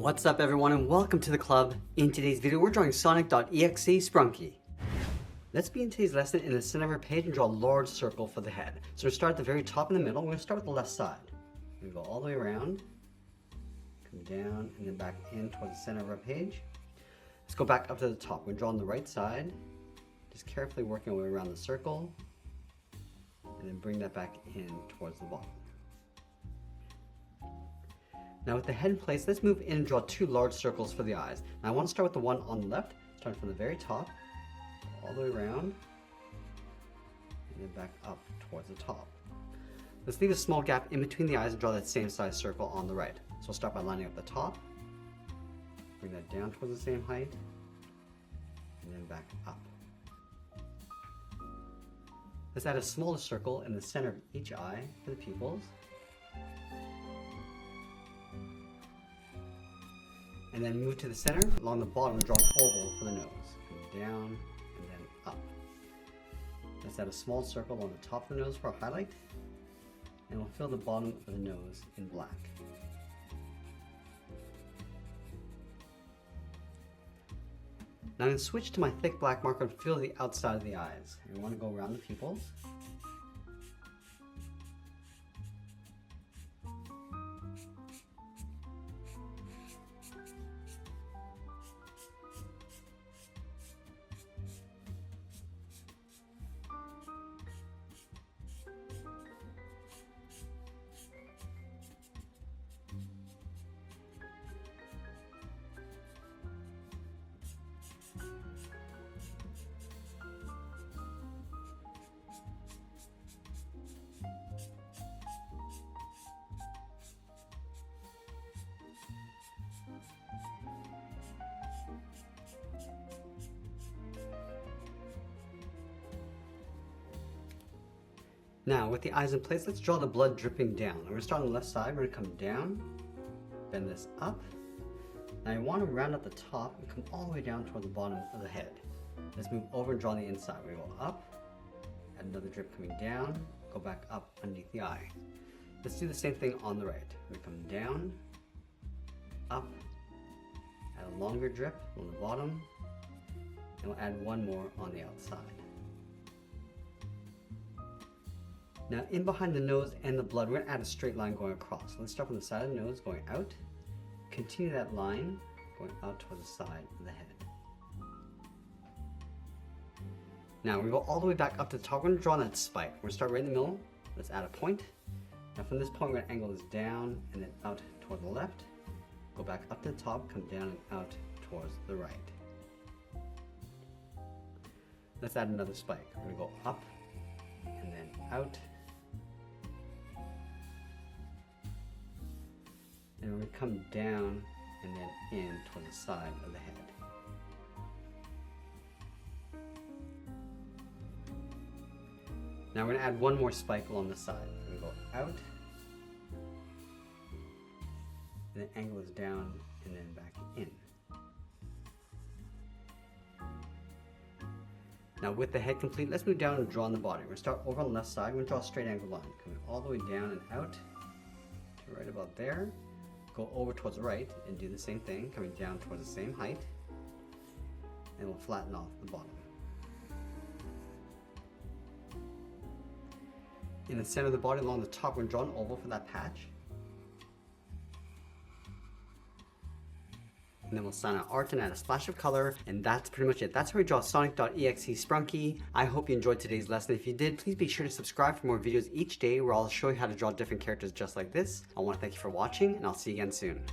What's up everyone and welcome to the club. In today's video we're drawing Sonic.EXE Sprunki. Let's begin today's lesson in the center of our page and draw a large circle for the head. So we'll start at the very top in the middle. We're going to start with the left side. We're going to go all the way around, come down and then back in towards the center of our page. Let's go back up to the top. We're going to draw on the right side, just carefully working our way around the circle and then bring that back in towards the bottom. Now with the head in place, let's move in and draw two large circles for the eyes. Now I want to start with the one on the left, starting from the very top, all the way around, and then back up towards the top. Let's leave a small gap in between the eyes and draw that same size circle on the right. So we'll start by lining up the top, bring that down towards the same height, and then back up. Let's add a smaller circle in the center of each eye for the pupils. And then move to the center, along the bottom, draw an oval for the nose. Come down and then up. Let's add a small circle on the top of the nose for a highlight. And we'll fill the bottom of the nose in black. Now I'm going to switch to my thick black marker and fill the outside of the eyes. And we want to go around the pupils. Now, with the eyes in place, let's draw the blood dripping down. We're going to start on the left side. We're going to come down, bend this up. Now, you want to round at the top and come all the way down toward the bottom of the head. Let's move over and draw on the inside. We go up, add another drip coming down, go back up underneath the eye. Let's do the same thing on the right. We come down, up, add a longer drip on the bottom, and we'll add one more on the outside. Now in behind the nose and the blood, we're going to add a straight line going across. So let's start from the side of the nose going out, continue that line going out towards the side of the head. Now we go all the way back up to the top. We're going to draw that spike. We're going to start right in the middle. Let's add a point. Now from this point we're going to angle this down and then out toward the left. Go back up to the top, come down and out towards the right. Let's add another spike. We're going to go up and then out. And we're going to come down and then in toward the side of the head. Now we're going to add one more spike along the side. We're going to go out, and then angle this down and then back in. Now with the head complete, let's move down and draw on the body. We're going to start over on the left side. We're going to draw a straight angle line, coming all the way down and out to right about there. Go over towards the right and do the same thing, coming down towards the same height, and we'll flatten off the bottom. In the center of the body along the top, we're going to draw an oval for that patch. And then we'll sign out art and add a splash of color, and that's pretty much it. That's how we draw Sonic.EXE Sprunki. I hope you enjoyed today's lesson. If you did, please be sure to subscribe for more videos each day where I'll show you how to draw different characters just like this. I want to thank you for watching, and I'll see you again soon.